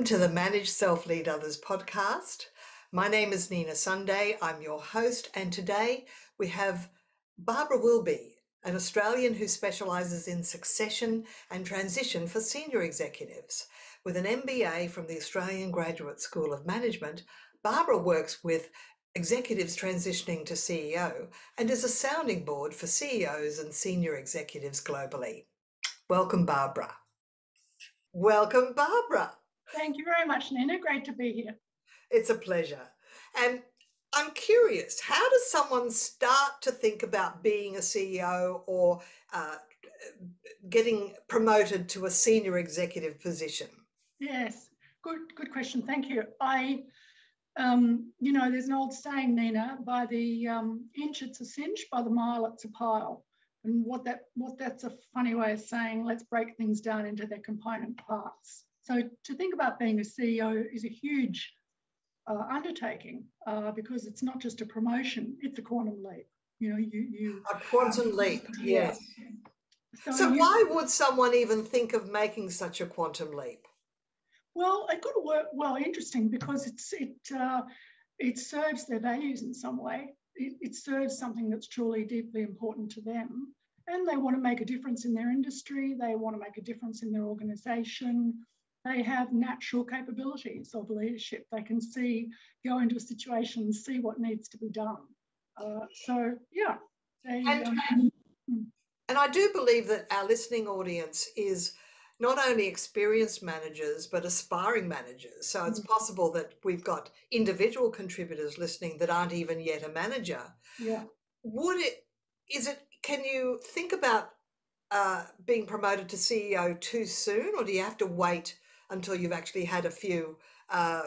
to the Manage Self Lead Others podcast. My name is Nina Sunday. I'm your host, and today we have Barbara Wilby, an Australian who specialises in succession and transition for senior executives. With an MBA from the Australian Graduate School of Management, Barbara works with executives transitioning to CEO and is a sounding board for CEOs and senior executives globally. Welcome, Barbara. Welcome, Barbara. Thank you very much, Nina. Great to be here. It's a pleasure. And I'm curious, how does someone start to think about being a CEO or getting promoted to a senior executive position? Yes, good question. Thank you. There's an old saying, Nina, by the inch it's a cinch, by the mile it's a pile. And what that's a funny way of saying, let's break things down into their component parts. So to think about being a CEO is a huge undertaking because it's not just a promotion, it's a quantum leap. A quantum leap, yes. So why would someone even think of making such a quantum leap? Well, it could work. Well, interesting, because it serves their values in some way. It serves something that's truly deeply important to them, and they want to make a difference in their industry. They want to make a difference in their organisation. They have natural capabilities of leadership. They can go into a situation, see what needs to be done. And I do believe that our listening audience is not only experienced managers, but aspiring managers. So it's possible that we've got individual contributors listening that aren't even yet a manager. Yeah. Can you think about being promoted to CEO too soon, or do you have to wait until you've actually had a few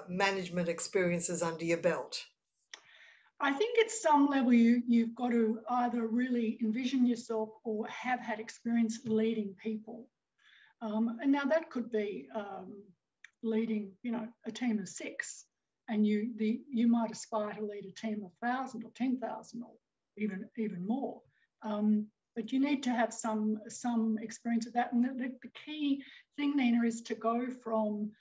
management experiences under your belt? I think at some level you've got to either really envision yourself or have had experience leading people. And now that could be leading, a team of 6, and you might aspire to lead a team of 1,000 or 10,000 or even more. But you need to have some experience of that. And the key thing, Nina, is to go from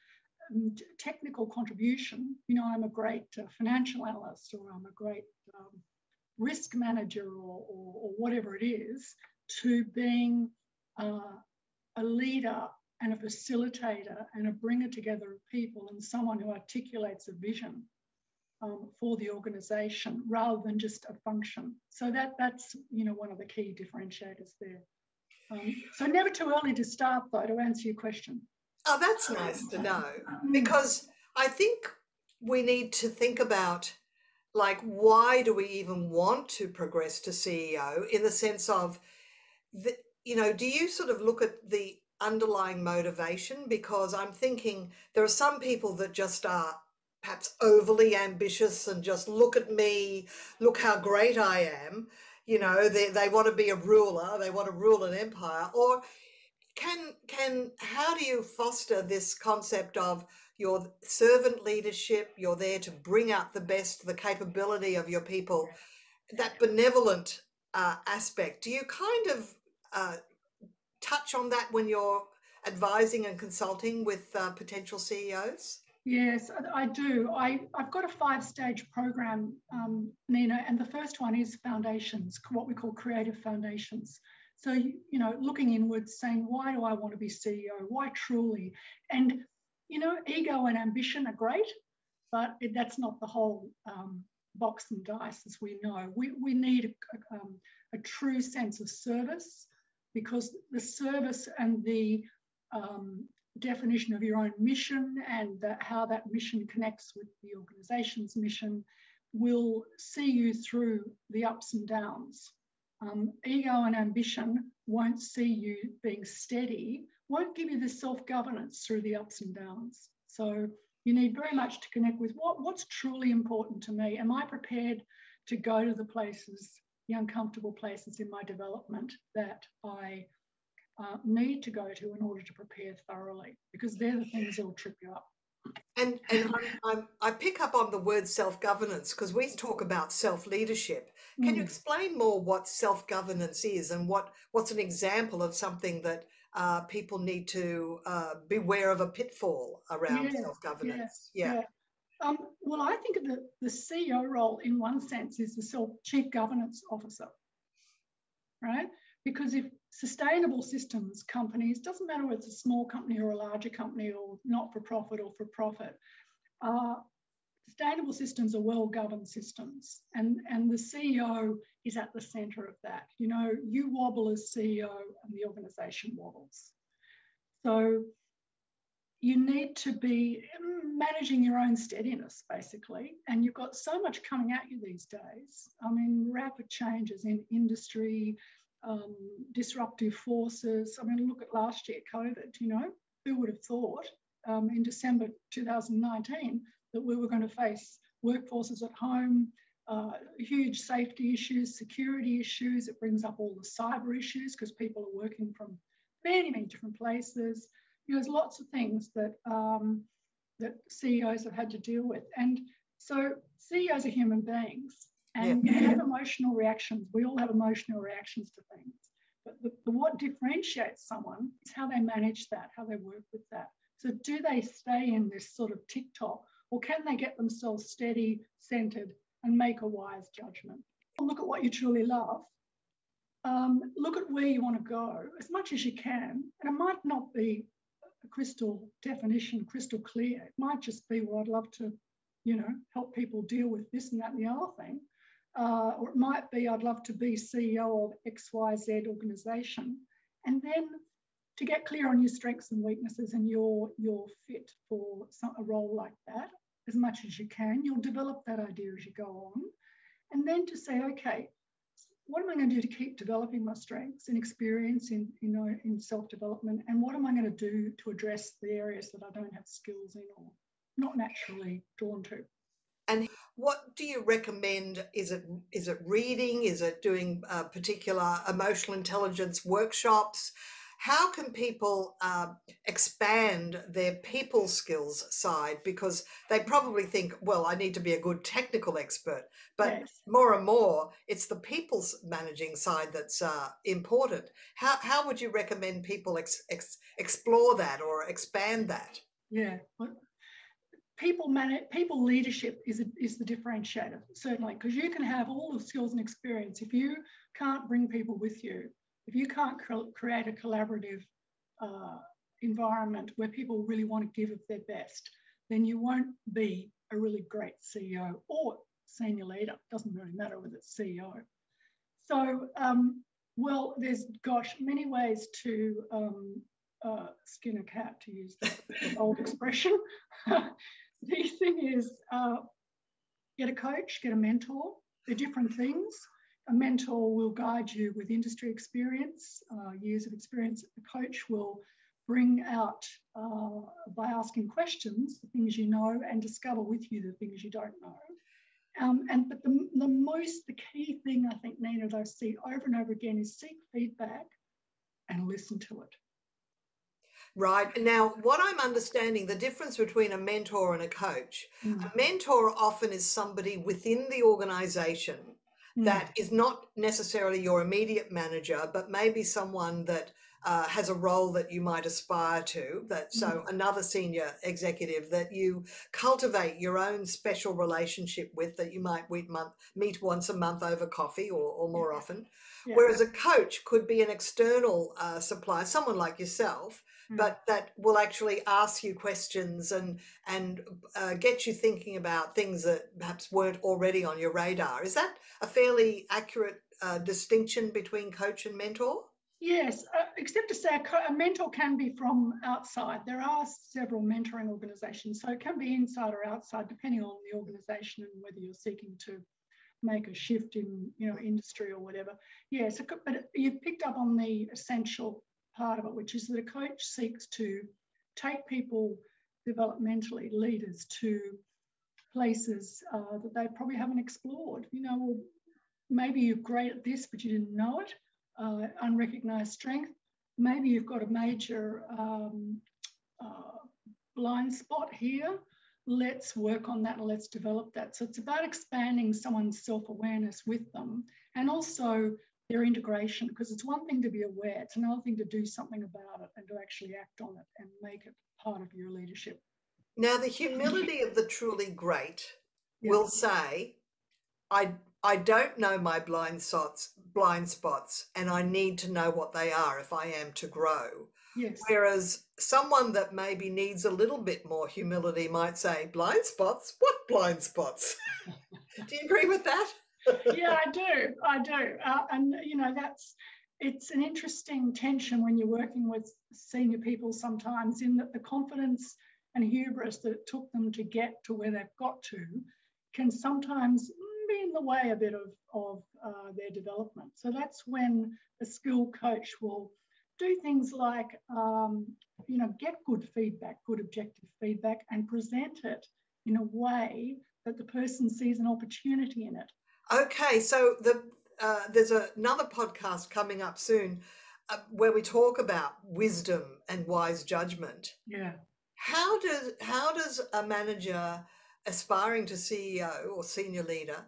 technical contribution. I'm a great financial analyst, or I'm a great risk manager, or whatever it is, to being a leader and a facilitator and a bringer together of people, and someone who articulates a vision for the organisation rather than just a function. So that's one of the key differentiators there. So never too early to start, though, to answer your question. Oh, that's nice to know, because I think we need to think about, why do we even want to progress to CEO, in the sense of, do you sort of look at the underlying motivation? Because I'm thinking there are some people that just are perhaps overly ambitious and just look at me, look how great I am. They want to be a ruler, they want to rule an empire. Or how do you foster this concept of your servant leadership? You're there to bring out the best, the capability of your people, that benevolent aspect. Do you kind of touch on that when you're advising and consulting with potential CEOs? Yes, I do. I've got a 5-stage program, Nina, and the first one is foundations, what we call creative foundations. So, looking inwards, saying, why do I want to be CEO? Why truly? And, ego and ambition are great, but that's not the whole box and dice, as we know. We need a true sense of service, because the service and the definition of your own mission and how that mission connects with the organisation's mission will see you through the ups and downs. Ego and ambition won't see you being steady, won't give you the self-governance through the ups and downs. So you need very much to connect with what's truly important to me. Am I prepared to go to the places, the uncomfortable places in my development that I need to go to in order to prepare thoroughly? Because they're the things that will trip you up. And I pick up on the word self-governance, because we talk about self-leadership. Can you explain more what self-governance is, and what's an example of something that people need to beware of a pitfall around Yeah, self-governance. yeah, yeah. Well, I think the CEO role, in one sense, is the chief governance officer, right? Because if sustainable systems companies, doesn't matter whether it's a small company or a larger company or not-for-profit or for-profit, sustainable systems are well-governed systems, and the CEO is at the centre of that. You know, you wobble as CEO and the organisation wobbles. So you need to be managing your own steadiness, basically. And you've got so much coming at you these days. I mean, rapid changes in industry, disruptive forces. I mean, look at last year, COVID, you know, who would have thought in December 2019 that we were going to face workforces at home, huge safety issues, security issues. It brings up all the cyber issues because people are working from many, many different places. You know, there's lots of things that that CEOs have had to deal with. And so CEOs are human beings, and you have emotional reactions. We all have emotional reactions to things. But what differentiates someone is how they manage that, how they work with that. So do they stay in this sort of tick-tock, or can they get themselves steady, centered, and make a wise judgment? Look at what you truly love. Look at where you want to go as much as you can. And it might not be a crystal definition, crystal clear. It might just be, well, I'd love to, you know, help people deal with this and that and the other thing. Or it might be, I'd love to be CEO of XYZ organisation. And then to get clear on your strengths and weaknesses and your fit for a role like that as much as you can. You'll develop that idea as you go on. And then to say, okay, what am I going to do to keep developing my strengths and experience in self-development? And what am I going to do to address the areas that I don't have skills in or not naturally drawn to? And what do you recommend? Is it reading? Is it doing particular emotional intelligence workshops? How can people expand their people skills side? Because they probably think, well, I need to be a good technical expert, but yes. more and more, it's the people's managing side that's important. How would you recommend people explore that or expand that? Yeah. People leadership is the differentiator, certainly, because you can have all the skills and experience. If you can't bring people with you, if you can't create a collaborative environment where people really want to give of their best, then you won't be a really great CEO or senior leader. It doesn't really matter whether it's CEO. So, well, there's, many ways to skin a cat, to use that old expression. The thing is, get a coach, get a mentor. They're different things. A mentor will guide you with industry experience, years of experience. A coach will bring out, by asking questions, the things you know and discover with you the things you don't know. But the key thing, I think, Nina, that I see over and over again is seek feedback and listen to it. Right. Now, what I'm understanding, the difference between a mentor and a coach, a mentor often is somebody within the organization that is not necessarily your immediate manager, but maybe someone that has a role that you might aspire to, so another senior executive that you cultivate your own special relationship with, that you might meet once a month over coffee or more often. Yeah. Whereas a coach could be an external supplier, someone like yourself, but that will actually ask you questions and get you thinking about things that perhaps weren't already on your radar. Is that a fairly accurate distinction between coach and mentor? Yes, except to say a mentor can be from outside. There are several mentoring organisations, so it can be inside or outside, depending on the organisation and whether you're seeking to make a shift in, you know, industry or whatever. Yes, but you've picked up on the essential part of it, which is that a coach seeks to take people developmentally, leaders, to places that they probably haven't explored. You know, well, maybe you're great at this, but you didn't know it. Unrecognised strength. Maybe you've got a major blind spot here. Let's work on that and let's develop that. So it's about expanding someone's self-awareness with them, and also their integration, because it's one thing to be aware, it's another thing to do something about it and to actually act on it and make it part of your leadership. Now, the humility of the truly great Yeah. will say, I don't know my blind spots, and I need to know what they are if I am to grow. Yes. Whereas someone that maybe needs a little bit more humility might say, blind spots? What blind spots? Do you agree with that? Yeah, I do. And, it's an interesting tension when you're working with senior people sometimes, in that the confidence and hubris that it took them to get to where they've got to can sometimes be in the way a bit of their development. So that's when a skill coach will do things like, get good feedback, good objective feedback, and present it in a way that the person sees an opportunity in it. Okay, so there's another podcast coming up soon where we talk about wisdom and wise judgment. Yeah. How does a manager aspiring to CEO or senior leader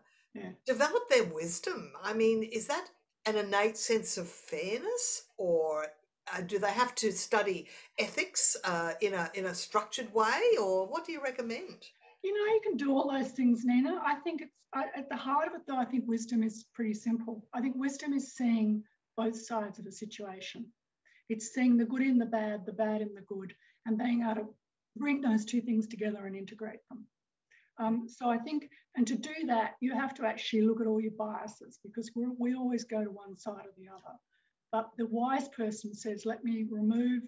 develop their wisdom? I mean, is that an innate sense of fairness, or do they have to study ethics in a structured way, or what do you recommend? You can do all those things, Nina. I think it's at the heart of it, though. I think wisdom is pretty simple. I think wisdom is seeing both sides of a situation. It's seeing the good in the bad in the good, and being able to bring those two things together and integrate them. So I think, and to do that, you have to actually look at all your biases, because we always go to one side or the other. But the wise person says, let me remove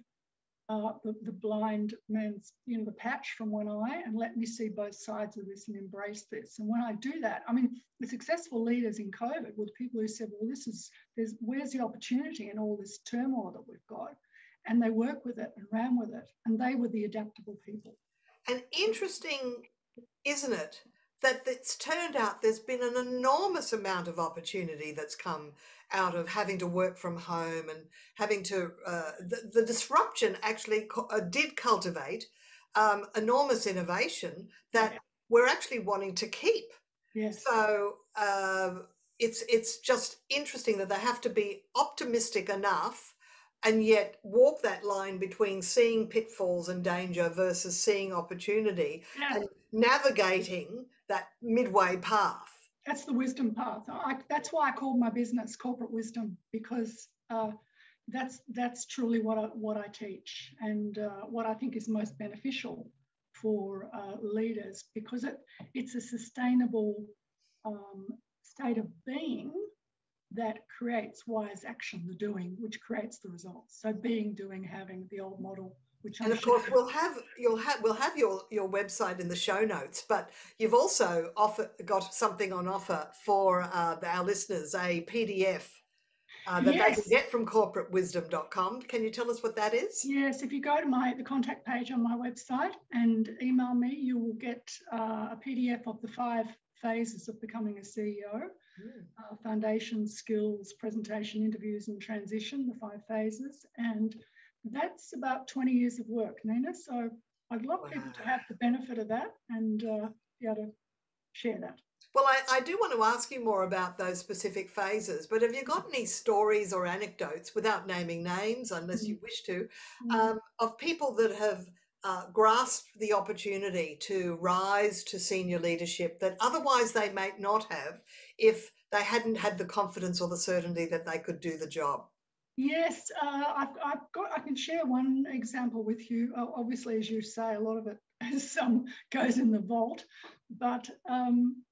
the blind man's, the patch from one eye, and let me see both sides of this and embrace this. And when I do that, I mean, the successful leaders in COVID were the people who said, well, where's the opportunity in all this turmoil that we've got? And they worked with it and ran with it. And they were the adaptable people. And interesting, isn't it, that it's turned out there's been an enormous amount of opportunity that's come out of having to work from home and having to, the disruption actually did cultivate enormous innovation that we're actually wanting to keep. Yes. So it's just interesting that they have to be optimistic enough and yet walk that line between seeing pitfalls and danger versus seeing opportunity and navigating that midway path. That's the wisdom path. That's why I called my business Corporate Wisdom, because that's truly what I teach, and what I think is most beneficial for leaders, because it's a sustainable state of being that creates wise action, the doing, which creates the results. So being, doing, having, the old model. And of course, we'll have your website in the show notes, but you've also got something on offer for our listeners, a PDF that they can get from corporatewisdom.com. Can you tell us what that is? Yes, if you go to the contact page on my website and email me, you will get a PDF of the 5 phases of becoming a CEO. Foundation, skills, presentation, interviews, and transition, the 5 phases. And that's about 20 years of work, Nina. So I'd love people to have the benefit of that and be able to share that. Well, I do want to ask you more about those specific phases, but have you got any stories or anecdotes, without naming names unless you wish to, of people that have grasped the opportunity to rise to senior leadership that otherwise they might not have if they hadn't had the confidence or the certainty that they could do the job? Yes, I can share one example with you. Obviously, as you say, a lot of it goes in the vault. But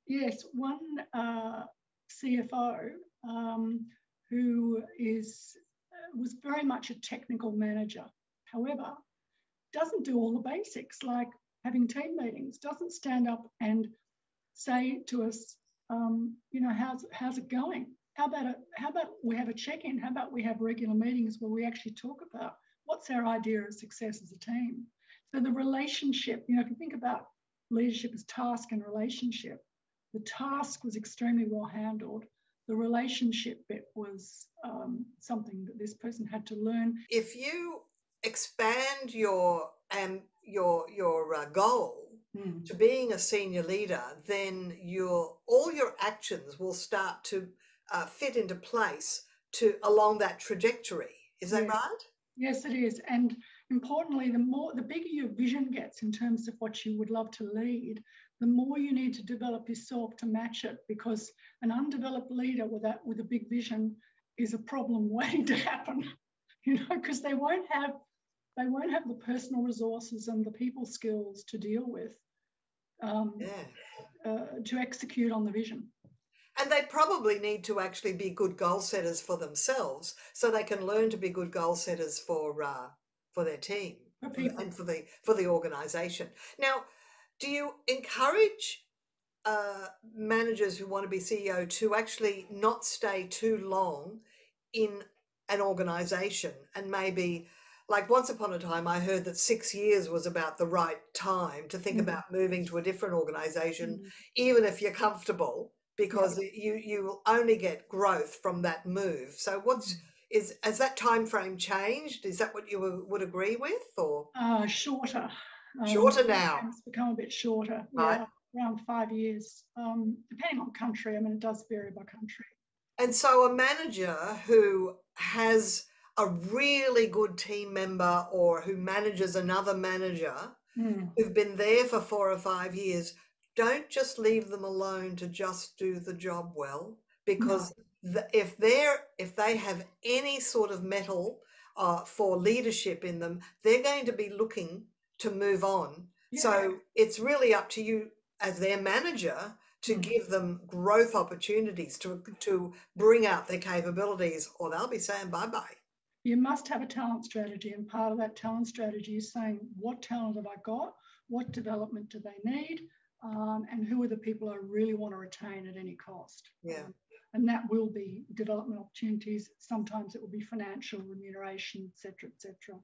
yes, one CFO who was very much a technical manager. However, doesn't do all the basics like having team meetings, doesn't stand up and say to us, how's it going? How about we have a check-in? How about we have regular meetings where we actually talk about what's our idea of success as a team? So the relationship, if you think about leadership as task and relationship, the task was extremely well handled. The relationship bit was something that this person had to learn. If you expand your goal to being a senior leader, then all your actions will start to fit into place along that trajectory. Is that right? Yes, it is. And importantly, the bigger your vision gets in terms of what you would love to lead, the more you need to develop yourself to match it, because an undeveloped leader with a big vision is a problem waiting to happen, because they won't have the personal resources and the people skills to deal with, to execute on the vision. And they probably need to actually be good goal setters for themselves, so they can learn to be good goal setters for their team and for the organisation. Now, do you encourage managers who want to be CEO to actually not stay too long in an organisation, and maybe, like, once upon a time I heard that 6 years was about the right time to think about moving to a different organisation, even if you're comfortable, because you will only get growth from that move. So has that time frame changed? Is that what you would agree with, or shorter? Shorter now. It's become a bit shorter. Right. Yeah, around 5 years, depending on country. I mean, it does vary by country. And so a manager who has a really good team member, or who manages another manager who've been there for 4 or 5 years, don't just leave them alone to just do the job well, because if they have any sort of mettle for leadership in them, they're going to be looking to move on. Yeah. So it's really up to you as their manager to give them growth opportunities, to bring out their capabilities, or they'll be saying bye-bye. You must have a talent strategy, and part of that talent strategy is saying, what talent have I got? What development do they need? And who are the people I really want to retain at any cost? Yeah. And that will be development opportunities. Sometimes it will be financial remuneration, etc., etc.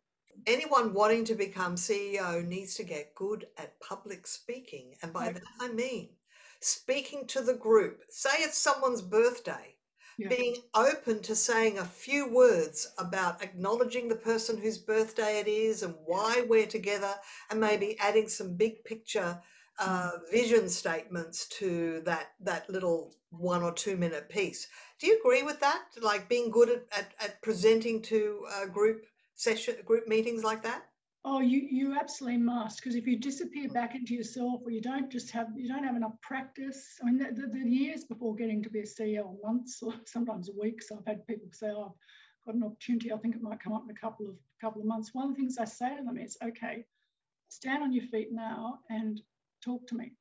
Anyone wanting to become CEO needs to get good at public speaking. And by that I mean speaking to the group. Say it's someone's birthday. Yeah. Being open to saying a few words about acknowledging the person whose birthday it is and why we're together, and maybe adding some big picture vision statements to that little 1 or 2 minute piece. Do you agree with that? Like being good at presenting to group meetings like that? Oh, you absolutely must, because if you disappear back into yourself, or you don't have enough practice. I mean, the years before getting to be a CEO, months or sometimes weeks. I've had people say, "Oh, I've got an opportunity. I think it might come up in a couple of months." One of the things I say to them is, "Okay, stand on your feet now and talk to me,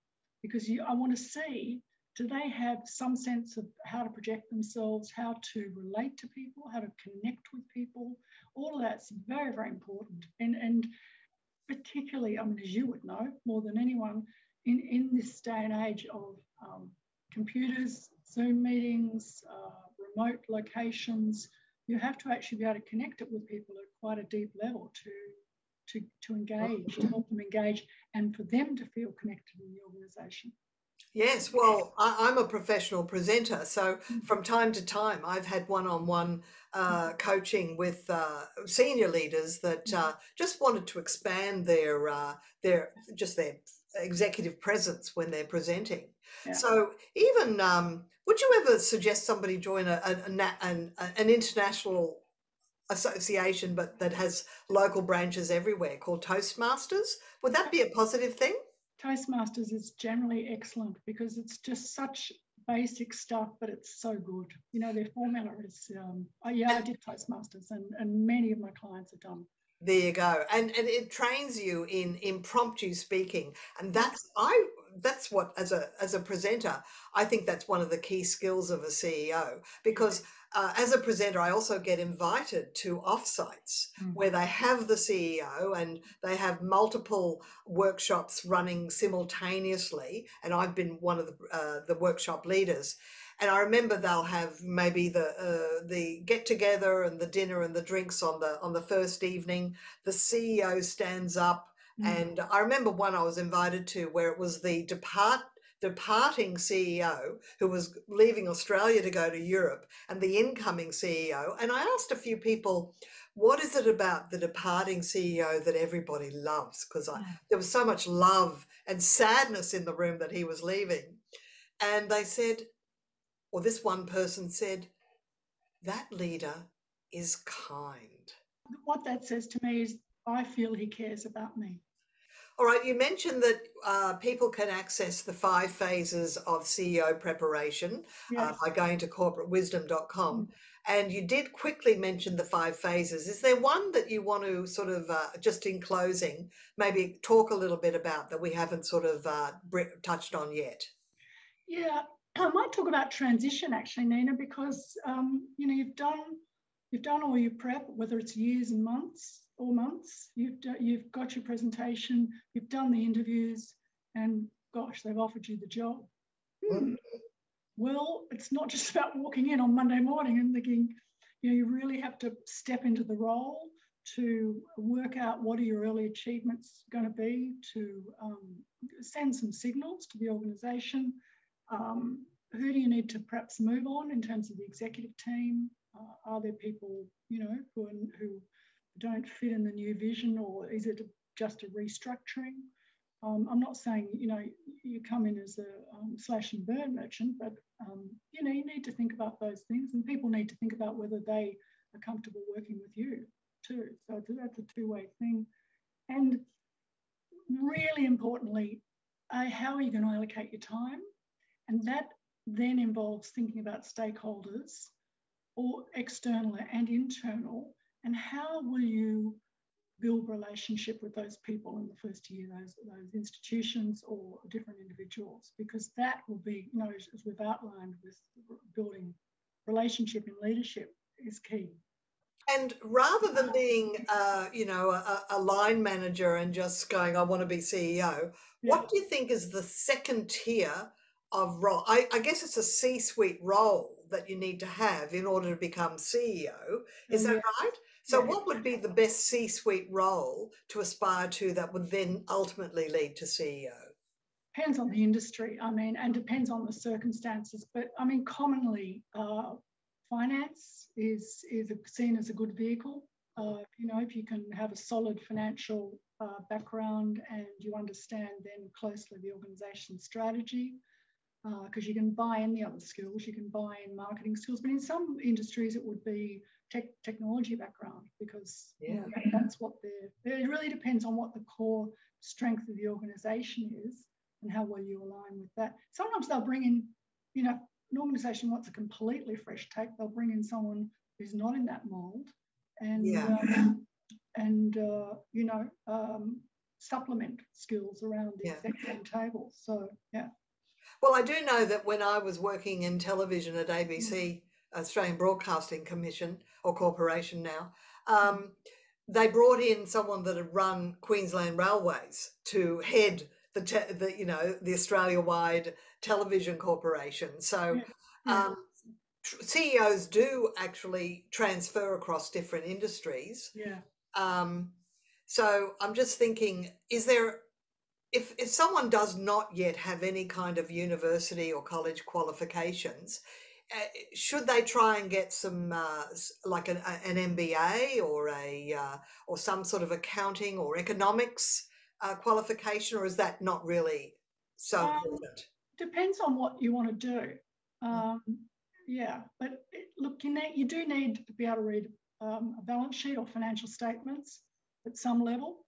because I want to see, do they have some sense of how to project themselves, how to relate to people, how to connect with people?" All of that's very, very important. And particularly, I mean, as you would know more than anyone, in this day and age of computers, Zoom meetings, remote locations, you have to actually be able to connect it with people at quite a deep level to engage, to help them engage, and for them to feel connected in the organisation. Yes, well, I'm a professional presenter, so from time to time I've had one-on-one coaching with senior leaders that just wanted to expand their executive presence when they're presenting. Yeah. So even would you ever suggest somebody join an international association, but that has local branches everywhere, called Toastmasters? Would that be a positive thing? Toastmasters is generally excellent, because it's just such basic stuff, but it's so good. You know, their formula is, I did Toastmasters, and many of my clients have done. There you go. And it trains you in impromptu speaking. And that's what, as a presenter, I think that's one of the key skills of a CEO, because as a presenter, I also get invited to offsites where they have the CEO and they have multiple workshops running simultaneously. And I've been one of the workshop leaders. And I remember they'll have maybe the get together and the dinner and the drinks on the first evening. The CEO stands up, and I remember one I was invited to where it was the departing CEO who was leaving Australia to go to Europe, and the incoming CEO. And I asked a few people, what is it about the departing CEO that everybody loves? Because there was so much love and sadness in the room that he was leaving. And they said, or this one person said, that leader is kind. What that says to me is I feel he cares about me. All right, you mentioned that people can access the 5 phases of CEO preparation Yes. by going to corporatewisdom.com. Mm. And you did quickly mention the 5 phases. Is there one that you want to sort of, just in closing, maybe talk a little bit about that we haven't sort of touched on yet? Yeah, I might talk about transition actually, Nina, because you know you've done all your prep, whether it's years and months or months. You've got your presentation, you've done the interviews, and gosh, they've offered you the job. Well, it's not just about walking in on Monday morning and thinking, you know, you really have to step into the role to work out what are your early achievements going to be, to send some signals to the organisation. Who do you need to perhaps move on in terms of the executive team? Are there people, you know, who don't fit in the new vision, or is it just a restructuring? I'm not saying, you know, you come in as a slash and burn merchant, but, you know, you need to think about those things, and people need to think about whether they are comfortable working with you too. So that's a two-way thing. And really importantly, how are you going to allocate your time? And that then involves thinking about stakeholders, or external and internal, and how will you build relationship with those people in the first year, those institutions or different individuals, because that will be, you know, as we've outlined with building relationship in leadership is key. And rather than being, you know, a line manager and just going, I want to be CEO, what do you think is the second tier of role? I guess it's a C-suite role that you need to have in order to become CEO. Is that right? So what would be the best C-suite role to aspire to that would then ultimately lead to CEO? Depends on the industry, I mean, and depends on the circumstances. But I mean, commonly, finance is seen as a good vehicle. You know, if you can have a solid financial background and you understand then closely the organization's strategy, because you can buy in the other skills, you can buy in marketing skills, but in some industries it would be technology background, because you know, that's what it really depends on what the core strength of the organization is and how well you align with that. Sometimes they'll bring in, you know, an organization wants a completely fresh take, they'll bring in someone who's not in that mold and you know, supplement skills around the executive table. So yeah. Well, I do know that when I was working in television at ABC, Australian Broadcasting Commission or Corporation now, they brought in someone that had run Queensland Railways to head the you know, the Australia-wide television corporation. So CEOs do actually transfer across different industries. So I'm just thinking, is there, if someone does not yet have any kind of university or college qualifications, should they try and get some like an MBA or some sort of accounting or economics qualification, or is that not really so important? Depends on what you want to do. Yeah, but look, you do need to be able to read a balance sheet or financial statements at some level.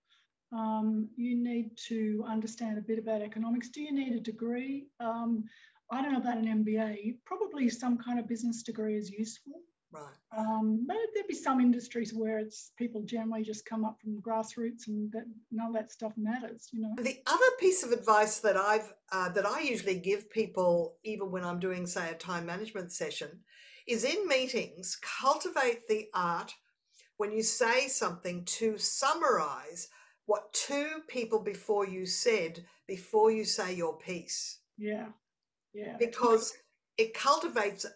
You need to understand a bit about economics. Do you need a degree? I don't know about an MBA. Probably some kind of business degree is useful. Right. But there'd be some industries where it's people generally just come up from grassroots, and that none of that stuff matters, you know. The other piece of advice that I usually give people, even when I'm doing, say, a time management session, is in meetings, cultivate the art when you say something to summarize what two people before you said before you say your piece. Yeah. Because it cultivates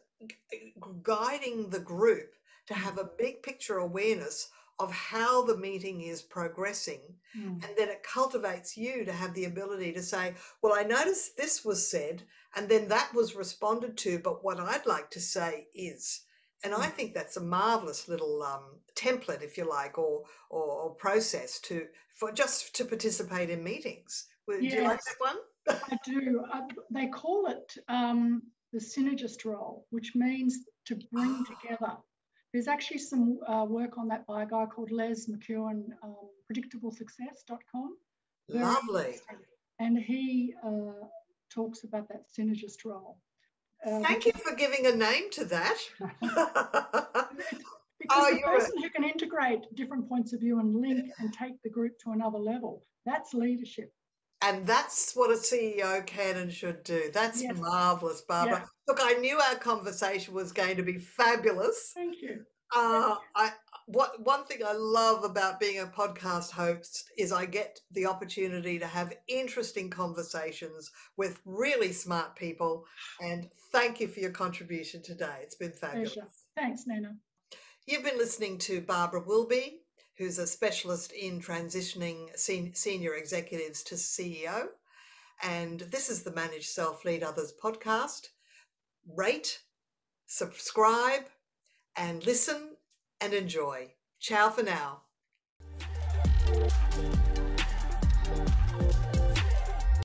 guiding the group to have a big picture awareness of how the meeting is progressing. And then it cultivates you to have the ability to say, well, I noticed this was said and then that was responded to, but what I'd like to say is. And I think that's a marvelous little template, if you like, or process to participate in meetings. Do you like that one? I do. They call it the synergist role, which means to bring together There's actually some work on that by a guy called Les McEwen, predictablesuccess.com. Lovely. And he talks about that synergist role. Thank you for giving a name to that. Because the person who can integrate different points of view and link and take the group to another level, that's leadership. And that's what a CEO can and should do. That's marvellous, Barbara. Yeah. Look, I knew our conversation was going to be fabulous. Thank you. One thing I love about being a podcast host is I get the opportunity to have interesting conversations with really smart people. And thank you for your contribution today. It's been fabulous. Pleasure. Thanks, Nina. You've been listening to Barbara Wilby, who's a specialist in transitioning senior executives to CEO. And this is the Manage Self, Lead Others podcast. Rate, subscribe, and listen and enjoy. Ciao for now.